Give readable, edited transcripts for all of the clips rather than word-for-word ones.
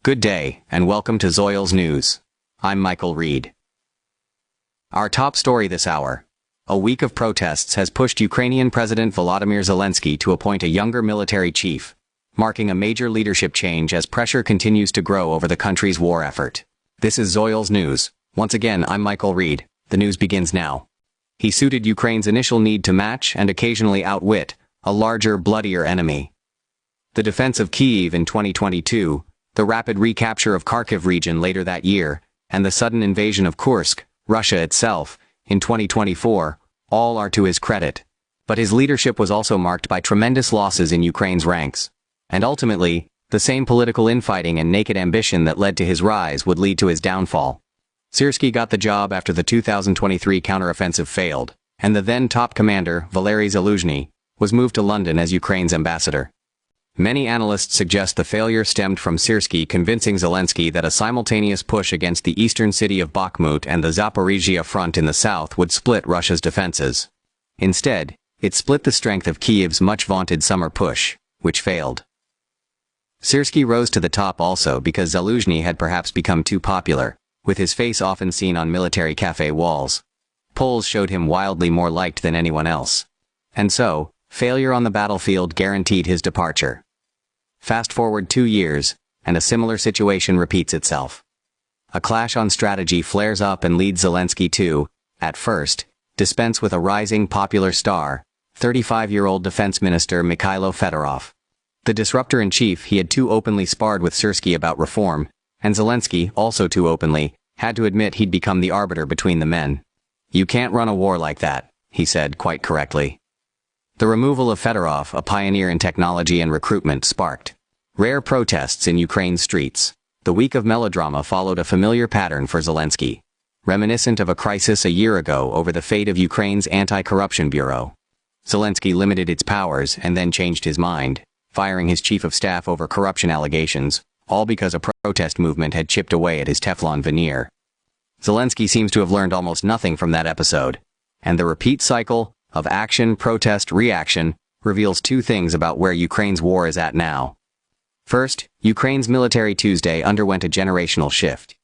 Good day, and welcome to Zoyols News. I'm Michael Reed. Our top story this hour. A week of protests has pushed Ukrainian President Volodymyr Zelensky to appoint a younger military chief, marking a major leadership change as pressure continues to grow over the country's war effort. This is Zoyols News. Once again, I'm Michael Reed. The news begins now. He suited Ukraine's initial need to match and occasionally outwit a larger, bloodier enemy. The defense of Kyiv in 2022, the rapid recapture of Kharkiv region later that year, and the sudden invasion of Kursk, Russia itself, in 2024, all are to his credit. But his leadership was also marked by tremendous losses in Ukraine's ranks. And ultimately, the same political infighting and naked ambition that led to his rise would lead to his downfall. Syrskyi got the job after the 2023 counteroffensive failed, and the then top commander, Valery Zelensky, was moved to London as Ukraine's ambassador. Many analysts suggest the failure stemmed from Syrskyi convincing Zelensky that a simultaneous push against the eastern city of Bakhmut and the Zaporizhzhia front in the south would split Russia's defenses. Instead, it split the strength of Kyiv's much-vaunted summer push, which failed. Syrskyi rose to the top also because Zelensky had perhaps become too popular, with his face often seen on military cafe walls. Polls showed him wildly more liked than anyone else. And so, failure on the battlefield guaranteed his departure. Fast forward 2 years, and a similar situation repeats itself. A clash on strategy flares up and leads Zelensky to, at first, dispense with a rising popular star, 35-year-old Defense Minister Mikhailo Fedorov. The disruptor-in-chief he had too openly sparred with Syrskyi about reform, and Zelensky, also too openly, had to admit he'd become the arbiter between the men. "You can't run a war like that," he said quite correctly. The removal of Fedorov, a pioneer in technology and recruitment, sparked rare protests in Ukraine's streets. The week of melodrama followed a familiar pattern for Zelensky, reminiscent of a crisis a year ago over the fate of Ukraine's anti-corruption bureau. Zelensky limited its powers and then changed his mind, firing his chief of staff over corruption allegations, all because a protest movement had chipped away at his Teflon veneer. Zelensky seems to have learned almost nothing from that episode, and the repeat cycle of action, protest, reaction reveals two things about where Ukraine's war is at now. First, Ukraine's military Tuesday underwent a generational shift.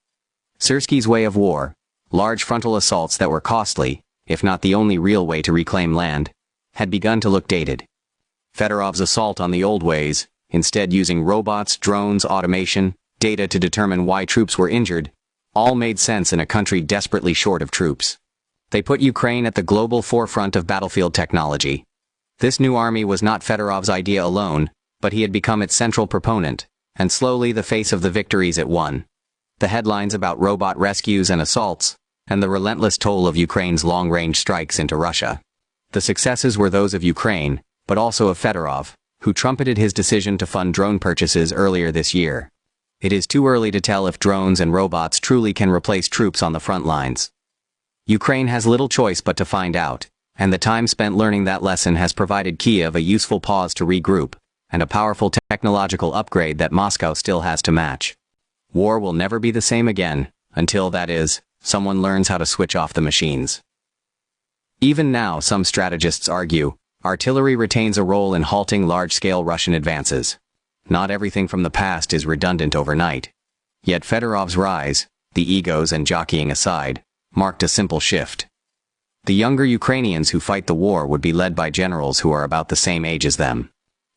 Syrskyi's way of war, large frontal assaults that were costly, if not the only real way to reclaim land, had begun to look dated. Fedorov's assault on the old ways, instead using robots, drones, automation, data to determine why troops were injured, all made sense in a country desperately short of troops. They put Ukraine at the global forefront of battlefield technology. This new army was not Fedorov's idea alone, but he had become its central proponent, and slowly the face of the victories it won. The headlines about robot rescues and assaults, and the relentless toll of Ukraine's long-range strikes into Russia. The successes were those of Ukraine, but also of Fedorov, who trumpeted his decision to fund drone purchases earlier this year. It is too early to tell if drones and robots truly can replace troops on the front lines. Ukraine has little choice but to find out, and the time spent learning that lesson has provided Kyiv a useful pause to regroup, and a powerful technological upgrade that Moscow still has to match. War will never be the same again, until, that is, someone learns how to switch off the machines. Even now, some strategists argue, artillery retains a role in halting large-scale Russian advances. Not everything from the past is redundant overnight. Yet Fedorov's rise, the egos and jockeying aside, marked a simple shift. The younger Ukrainians who fight the war would be led by generals who are about the same age as them.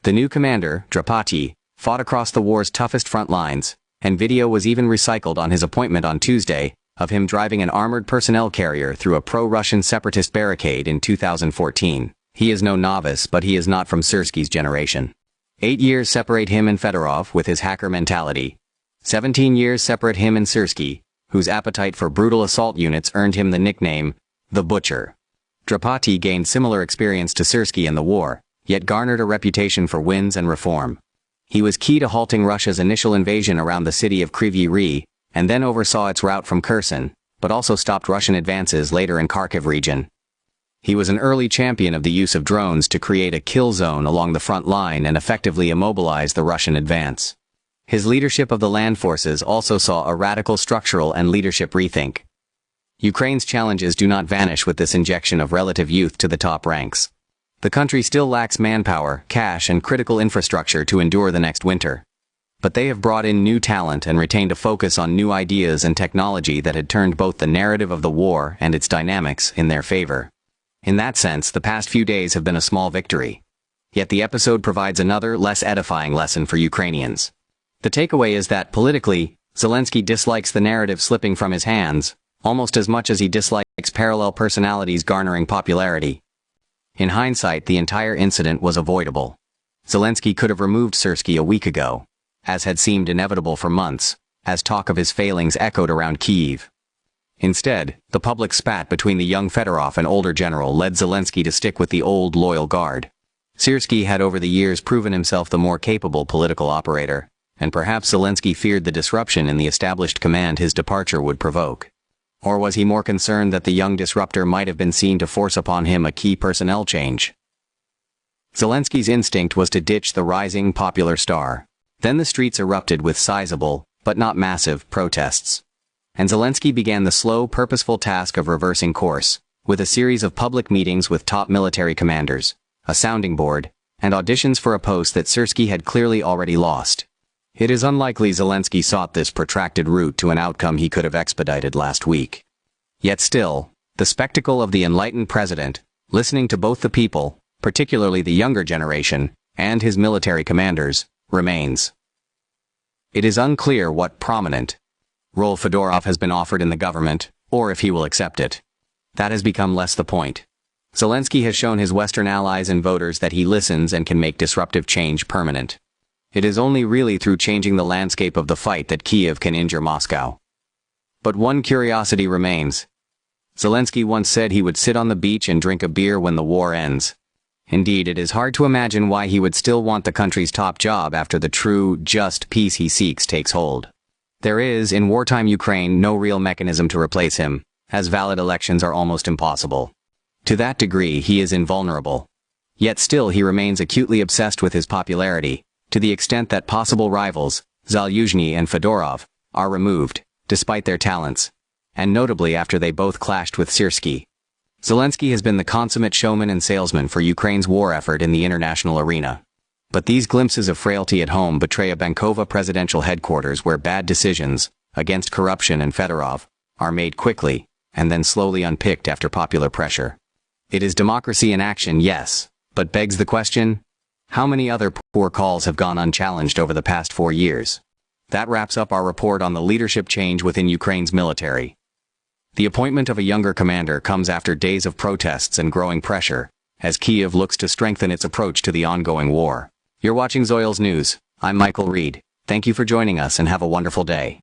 The new commander, Drapati, fought across the war's toughest front lines, and video was even recycled on his appointment on Tuesday of him driving an armored personnel carrier through a pro-Russian separatist barricade in 2014. He is no novice, but he is not from Syrskyi's generation. 8 years separate him and Fedorov with his hacker mentality. 17 years separate him and Syrskyi, whose appetite for brutal assault units earned him the nickname, the Butcher. Drapati gained similar experience to Syrskyi in the war, yet garnered a reputation for wins and reform. He was key to halting Russia's initial invasion around the city of Kryvyi Rih, and then oversaw its route from Kherson, but also stopped Russian advances later in Kharkiv region. He was an early champion of the use of drones to create a kill zone along the front line and effectively immobilize the Russian advance. His leadership of the land forces also saw a radical structural and leadership rethink. Ukraine's challenges do not vanish with this injection of relative youth to the top ranks. The country still lacks manpower, cash, and critical infrastructure to endure the next winter. But they have brought in new talent and retained a focus on new ideas and technology that had turned both the narrative of the war and its dynamics in their favor. In that sense, the past few days have been a small victory. Yet the episode provides another, less edifying lesson for Ukrainians. The takeaway is that, politically, Zelensky dislikes the narrative slipping from his hands, almost as much as he dislikes parallel personalities garnering popularity. In hindsight, the entire incident was avoidable. Zelensky could have removed Syrskyi a week ago, as had seemed inevitable for months, as talk of his failings echoed around Kyiv. Instead, the public spat between the young Fedorov and older general led Zelensky to stick with the old, loyal guard. Syrskyi had over the years proven himself the more capable political operator, and perhaps Zelensky feared the disruption in the established command his departure would provoke. Or was he more concerned that the young disruptor might have been seen to force upon him a key personnel change? Zelensky's instinct was to ditch the rising popular star. Then the streets erupted with sizable, but not massive, protests. And Zelensky began the slow, purposeful task of reversing course, with a series of public meetings with top military commanders, a sounding board, and auditions for a post that Syrskyi had clearly already lost. It is unlikely Zelensky sought this protracted route to an outcome he could have expedited last week. Yet still, the spectacle of the enlightened president, listening to both the people, particularly the younger generation, and his military commanders, remains. It is unclear what prominent role Fedorov has been offered in the government, or if he will accept it. That has become less the point. Zelensky has shown his Western allies and voters that he listens and can make disruptive change permanent. It is only really through changing the landscape of the fight that Kyiv can injure Moscow. But one curiosity remains. Zelensky once said he would sit on the beach and drink a beer when the war ends. Indeed, it is hard to imagine why he would still want the country's top job after the true, just peace he seeks takes hold. There is, in wartime Ukraine, no real mechanism to replace him, as valid elections are almost impossible. To that degree, he is invulnerable. Yet still he remains acutely obsessed with his popularity, to the extent that possible rivals, Zaluzhny and Fedorov, are removed, despite their talents, and notably after they both clashed with Syrskyi. Zelensky has been the consummate showman and salesman for Ukraine's war effort in the international arena. But these glimpses of frailty at home betray a Bankova presidential headquarters where bad decisions, against corruption and Fedorov, are made quickly, and then slowly unpicked after popular pressure. It is democracy in action, yes, but begs the question, how many other poor calls have gone unchallenged over the past 4 years? That wraps up our report on the leadership change within Ukraine's military. The appointment of a younger commander comes after days of protests and growing pressure, as Kyiv looks to strengthen its approach to the ongoing war. You're watching Zoyols News. I'm Michael Reed. Thank you for joining us and have a wonderful day.